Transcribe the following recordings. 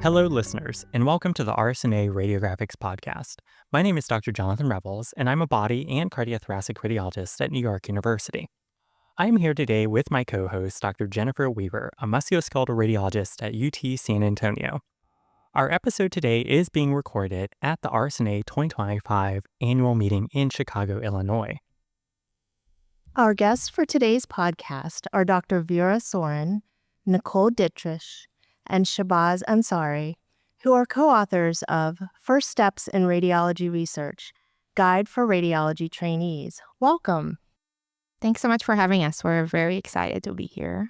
Hello, listeners, and welcome to the RSNA RadioGraphics podcast. My name is Dr. Jonathan Rebels, and I'm a body and cardiothoracic radiologist at New York University. I am here today with my co-host, Dr. Jennifer Weaver, a musculoskeletal radiologist at UT San Antonio. Our episode today is being recorded at the RSNA 2025 annual meeting in Chicago, Illinois. Our guests for today's podcast are Dr. Vera Sorin, Nicole Dittrich, and Shehbaz Ansari, who are co-authors of First Steps in Radiology Research, Guide for Radiology Trainees. Welcome. Thanks so much for having us. We're very excited to be here.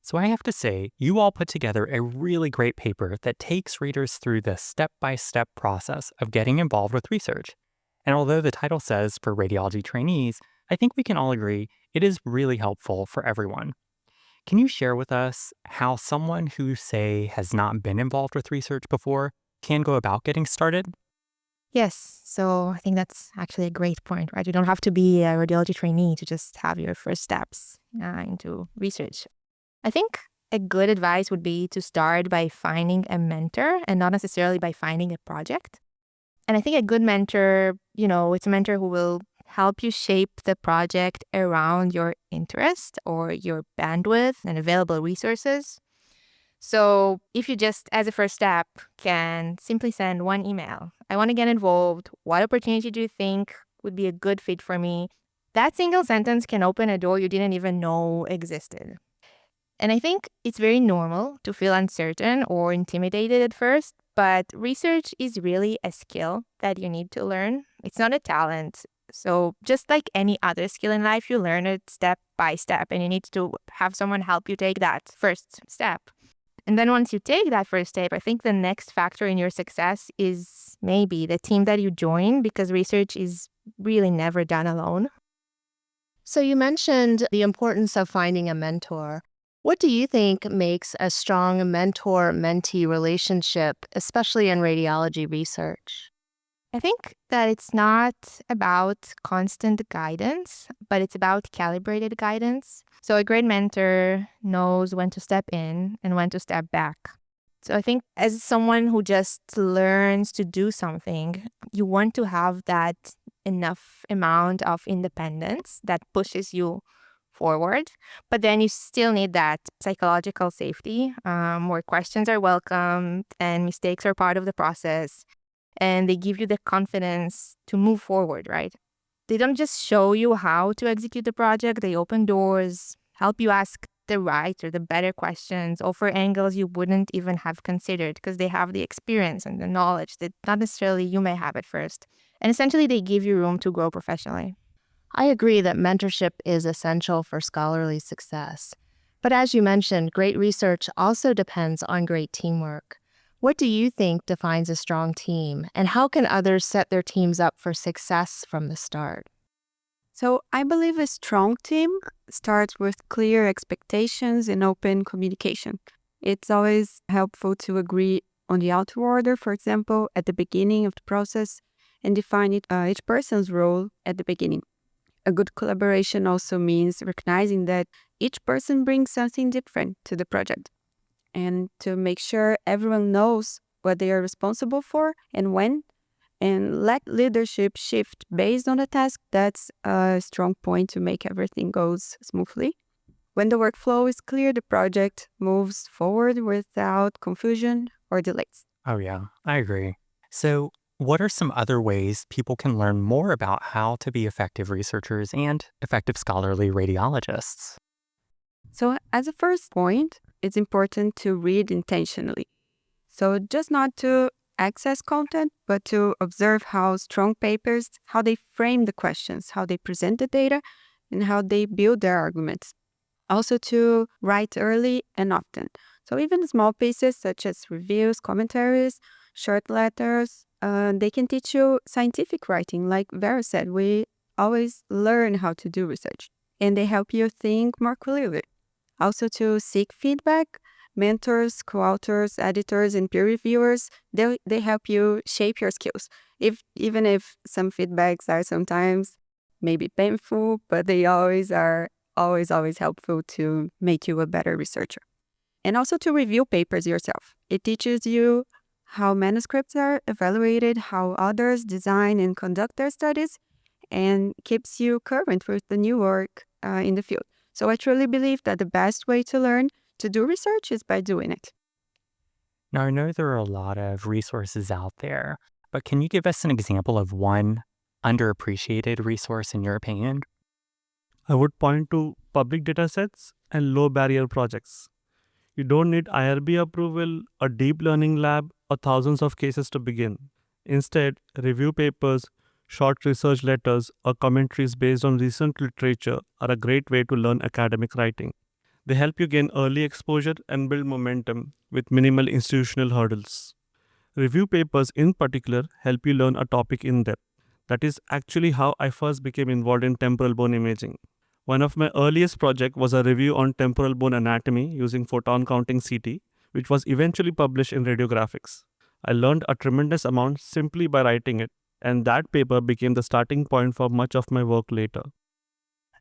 So I have to say, you all put together a really great paper that takes readers through the step-by-step process of getting involved with research. And although the title says for radiology trainees, I think we can all agree it is really helpful for everyone. Can you share with us how someone who, say, has not been involved with research before can go about getting started? Yes, so I think that's actually a great point, right? You don't have to be a radiology trainee to just have your first steps into research. I think a good advice would be to start by finding a mentor and not necessarily by finding a project. And I think a good mentor, it's a mentor who will help you shape the project around your interest or your bandwidth and available resources. So if you just, as a first step, can simply send one email, I want to get involved, what opportunity do you think would be a good fit for me? That single sentence can open a door you didn't even know existed. And I think it's very normal to feel uncertain or intimidated at first, but research is really a skill that you need to learn. It's not a talent. So just like any other skill in life, you learn it step by step, and you need to have someone help you take that first step. And then once you take that first step, I think the next factor in your success is maybe the team that you join, because research is really never done alone. So you mentioned the importance of finding a mentor. What do you think makes a strong mentor-mentee relationship, especially in radiology research? I think that it's not about constant guidance, but it's about calibrated guidance. So a great mentor knows when to step in and when to step back. So I think as someone who just learns to do something, you want to have that enough amount of independence that pushes you forward, but then you still need that psychological safety where questions are welcome and mistakes are part of the process. And they give you the confidence to move forward, right? They don't just show you how to execute the project. They open doors, help you ask the right or the better questions, offer angles you wouldn't even have considered because they have the experience and the knowledge that not necessarily you may have at first. And essentially, they give you room to grow professionally. I agree that mentorship is essential for scholarly success. But as you mentioned, great research also depends on great teamwork. What do you think defines a strong team, and how can others set their teams up for success from the start? So I believe a strong team starts with clear expectations and open communication. It's always helpful to agree on the outer order, for example, at the beginning of the process, and define each person's role at the beginning. A good collaboration also means recognizing that each person brings something different to the project, and to make sure everyone knows what they are responsible for and when, and let leadership shift based on the task. That's a strong point to make everything goes smoothly. When the workflow is clear, the project moves forward without confusion or delays. Oh yeah, I agree. So what are some other ways people can learn more about how to be effective researchers and effective scholarly radiologists? So as a first point, it's important to read intentionally. So just not to access content, but to observe how strong papers, how they frame the questions, how they present the data, and how they build their arguments. Also to write early and often. So even small pieces such as reviews, commentaries, short letters, they can teach you scientific writing. Like Vera said, we always learn how to do research, and they help you think more clearly. Also to seek feedback. Mentors, co-authors, editors, and peer reviewers, they help you shape your skills. Even if some feedbacks are sometimes maybe painful, but they always are always helpful to make you a better researcher. And also to review papers yourself. It teaches you how manuscripts are evaluated, how others design and conduct their studies, and keeps you current with the new work in the field. So I truly believe that the best way to learn to do research is by doing it. Now, I know there are a lot of resources out there, but can you give us an example of one underappreciated resource in your opinion? I would point to public datasets and low barrier projects. You don't need IRB approval, a deep learning lab, or thousands of cases to begin. Instead, review papers, short research letters, or commentaries based on recent literature are a great way to learn academic writing. They help you gain early exposure and build momentum with minimal institutional hurdles. Review papers in particular help you learn a topic in depth. That is actually how I first became involved in temporal bone imaging. One of my earliest projects was a review on temporal bone anatomy using photon counting CT, which was eventually published in RadioGraphics. I learned a tremendous amount simply by writing it, and that paper became the starting point for much of my work later.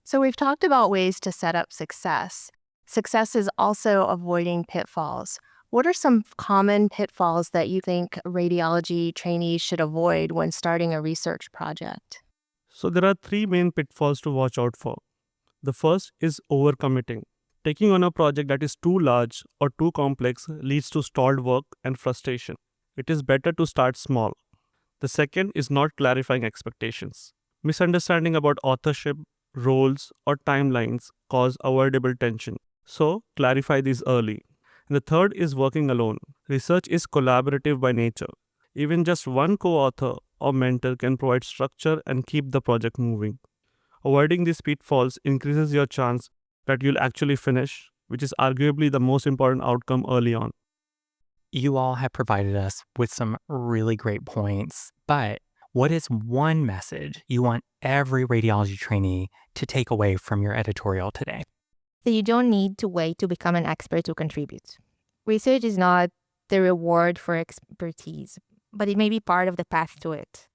So we've talked about ways to set up success. Success is also avoiding pitfalls. What are some common pitfalls that you think radiology trainees should avoid when starting a research project? So there are three main pitfalls to watch out for. The first is overcommitting. Taking on a project that is too large or too complex leads to stalled work and frustration. It is better to start small. The second is not clarifying expectations. Misunderstanding about authorship, roles, or timelines cause avoidable tension. So, clarify these early. And the third is working alone. Research is collaborative by nature. Even just one co-author or mentor can provide structure and keep the project moving. Avoiding these pitfalls increases your chance that you'll actually finish, which is arguably the most important outcome early on. You all have provided us with some really great points, but what is one message you want every radiology trainee to take away from your editorial today? So you don't need to wait to become an expert to contribute. Research is not the reward for expertise, but it may be part of the path to it.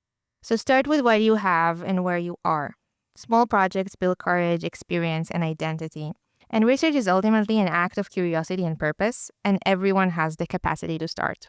So start with what you have and where you are. Small projects build courage, experience, and identity. And research is ultimately an act of curiosity and purpose, and everyone has the capacity to start.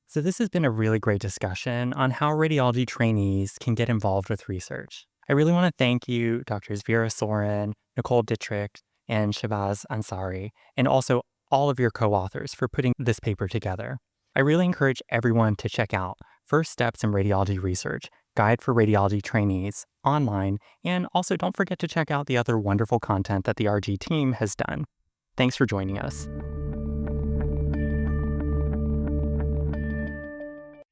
So this has been a really great discussion on how radiology trainees can get involved with research. I really want to thank you, Drs. Vera Sorin, Nicole Dittrich, and Shehbaz Ansari, and also all of your co-authors for putting this paper together. I really encourage everyone to check out First Steps in Radiology Research, Guide for Radiology Trainees online, and also don't forget to check out the other wonderful content that the RG team has done. Thanks for joining us.